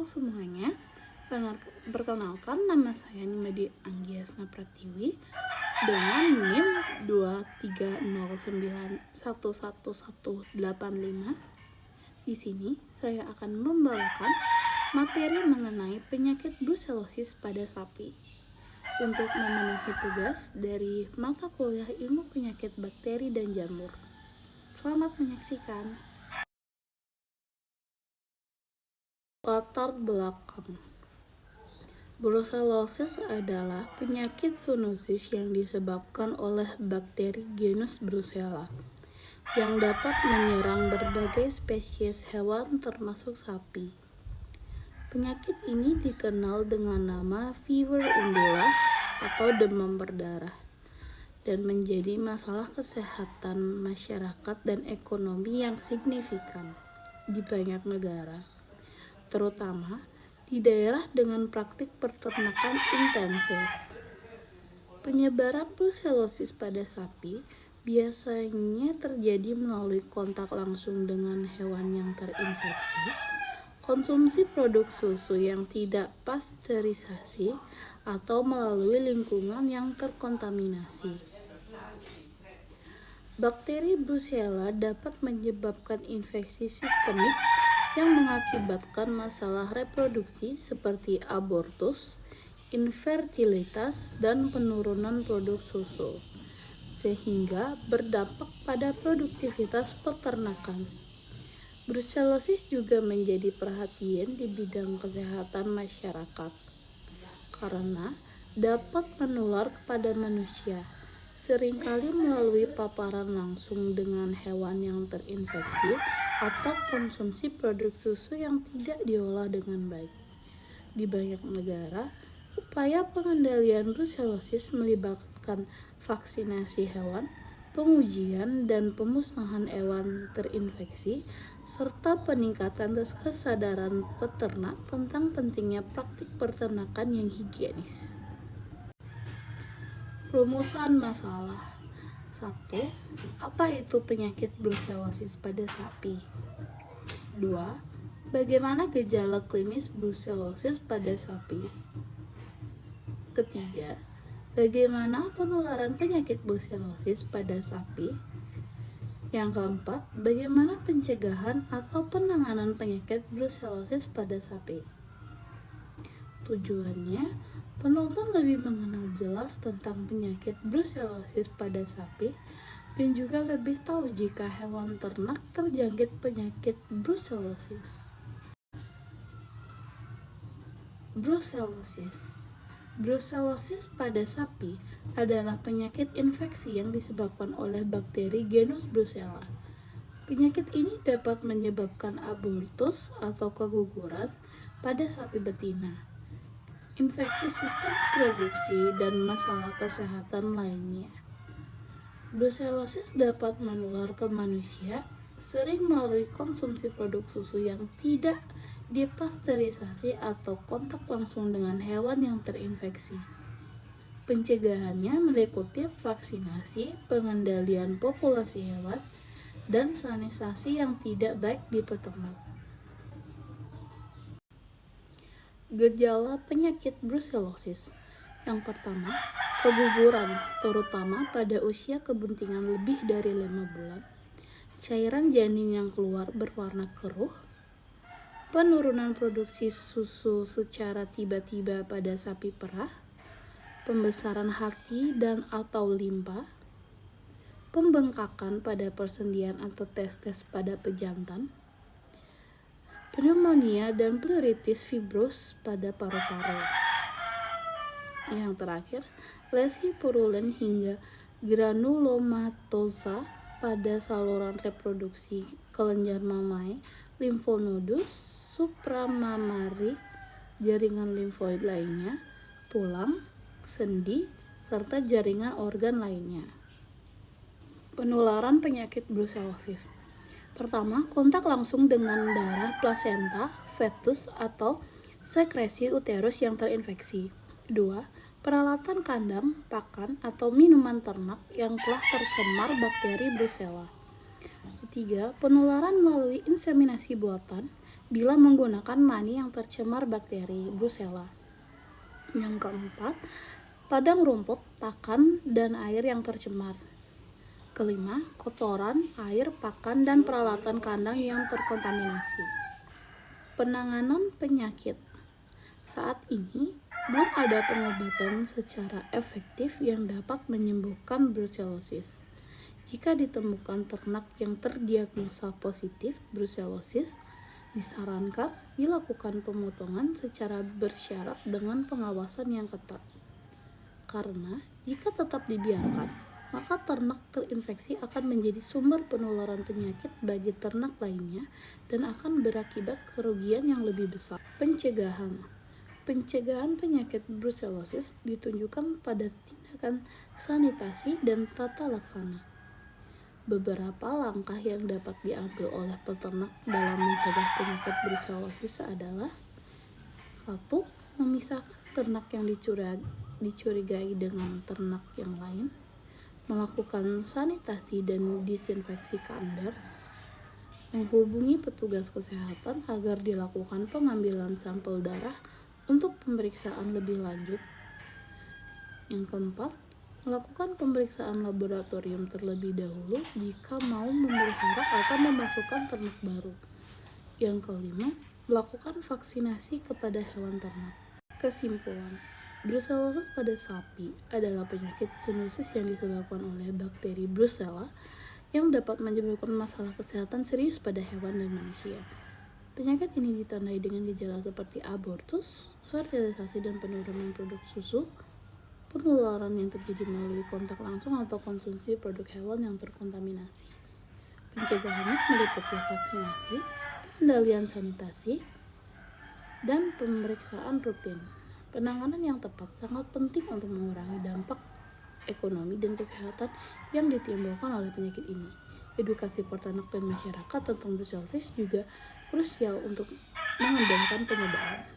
Halo semuanya, perkenalkan nama saya Nimade Anggiasna Pratiwi dengan NIM 230911185. Di sini saya akan membawakan materi mengenai penyakit brusellosis pada sapi untuk memenuhi tugas dari mata kuliah ilmu penyakit bakteri dan jamur. Selamat menyaksikan. Latar belakang. Brucellosis adalah penyakit zoonosis yang disebabkan oleh bakteri genus Brucella yang dapat menyerang berbagai spesies hewan termasuk sapi. Penyakit ini dikenal dengan nama fever undulas atau demam berdarah dan menjadi masalah kesehatan masyarakat dan ekonomi yang signifikan di banyak negara, terutama di daerah dengan praktik peternakan intensif. Penyebaran brucellosis pada sapi biasanya terjadi melalui kontak langsung dengan hewan yang terinfeksi, konsumsi produk susu yang tidak pasteurisasi, atau melalui lingkungan yang terkontaminasi. Bakteri Brucella dapat menyebabkan infeksi sistemik yang mengakibatkan masalah reproduksi seperti abortus, infertilitas, dan penurunan produk susu, sehingga berdampak pada produktivitas peternakan. Brucellosis juga menjadi perhatian di bidang kesehatan masyarakat karena dapat menular kepada manusia, seringkali melalui paparan langsung dengan hewan yang terinfeksi atau konsumsi produk susu yang tidak diolah dengan baik. Di banyak negara, upaya pengendalian brucellosis melibatkan vaksinasi hewan, pengujian dan pemusnahan hewan terinfeksi, serta peningkatan kesadaran peternak tentang pentingnya praktik peternakan yang higienis. Rumusan masalah. 1. Apa itu penyakit brucellosis pada sapi? 2. Bagaimana gejala klinis brucellosis pada sapi? Ketiga, bagaimana penularan penyakit brucellosis pada sapi? Yang keempat, bagaimana pencegahan atau penanganan penyakit brucellosis pada sapi? Tujuannya, penonton lebih mengenal jelas tentang penyakit brucellosis pada sapi dan juga lebih tahu jika hewan ternak terjangkit penyakit brucellosis. Brucellosis pada sapi adalah penyakit infeksi yang disebabkan oleh bakteri genus Brucella. Penyakit ini dapat menyebabkan abortus atau keguguran pada sapi betina, infeksi sistem produksi, dan masalah kesehatan lainnya. Brucellosis dapat menular ke manusia, sering melalui konsumsi produk susu yang tidak dipasteurisasi atau kontak langsung dengan hewan yang terinfeksi. Pencegahannya meliputi vaksinasi, pengendalian populasi hewan, dan sanitasi yang tidak baik di peternak. Gejala penyakit brucellosis. Yang pertama, keguguran, terutama pada usia kebuntingan lebih dari 5 bulan. Cairan janin yang keluar berwarna keruh. Penurunan produksi susu secara tiba-tiba pada sapi perah. Pembesaran hati dan atau limpa. Pembengkakan pada persendian atau testes pada pejantan. Pneumonia dan pleuritis fibros pada paru-paru. Yang terakhir, lesi purulen hingga granulomatosa pada saluran reproduksi kelenjar mammae, limfonodus, supramamari, jaringan limfoid lainnya, tulang, sendi, serta jaringan organ lainnya. Penularan penyakit brucellosis. Pertama, kontak langsung dengan darah plasenta, fetus, atau sekresi uterus yang terinfeksi. 2. Peralatan kandang, pakan, atau minuman ternak yang telah tercemar bakteri Brucella. 3. Penularan melalui inseminasi buatan bila menggunakan mani yang tercemar bakteri Brucella. Yang keempat, padang rumput, pakan, dan air yang tercemar. Kelima, kotoran, air, pakan, dan peralatan kandang yang terkontaminasi. Penanganan penyakit. Saat ini, belum ada pengobatan secara efektif yang dapat menyembuhkan brucellosis. Jika ditemukan ternak yang terdiagnosa positif brucellosis, disarankan dilakukan pemotongan secara bersyarat dengan pengawasan yang ketat. Karena jika tetap dibiarkan, maka ternak terinfeksi akan menjadi sumber penularan penyakit bagi ternak lainnya dan akan berakibat kerugian yang lebih besar. Pencegahan. Pencegahan penyakit brucellosis ditunjukkan pada tindakan sanitasi dan tata laksana. Beberapa langkah yang dapat diambil oleh peternak dalam mencegah penyakit brucellosis adalah: 1. Memisahkan ternak yang dicurigai dengan ternak yang lain, melakukan sanitasi dan disinfeksi kandang, menghubungi petugas kesehatan agar dilakukan pengambilan sampel darah untuk pemeriksaan lebih lanjut. Yang keempat, melakukan pemeriksaan laboratorium terlebih dahulu jika mau memelihara atau memasukkan ternak baru. Yang kelima, melakukan vaksinasi kepada hewan ternak. Kesimpulan, brucellosis pada sapi adalah penyakit zoonosis yang disebabkan oleh bakteri Brucella yang dapat menyebabkan masalah kesehatan serius pada hewan dan manusia. Penyakit ini ditandai dengan gejala seperti abortus, fertilisasi dan penurunan produk susu, penularan yang terjadi melalui kontak langsung atau konsumsi produk hewan yang terkontaminasi. Pencegahannya meliputi vaksinasi, pengendalian sanitasi, dan pemeriksaan rutin. Penanganan yang tepat sangat penting untuk mengurangi dampak ekonomi dan kesehatan yang ditimbulkan oleh penyakit ini. Edukasi peternak dan masyarakat tentang brucellosis juga krusial untuk mengendalikan penyebaran.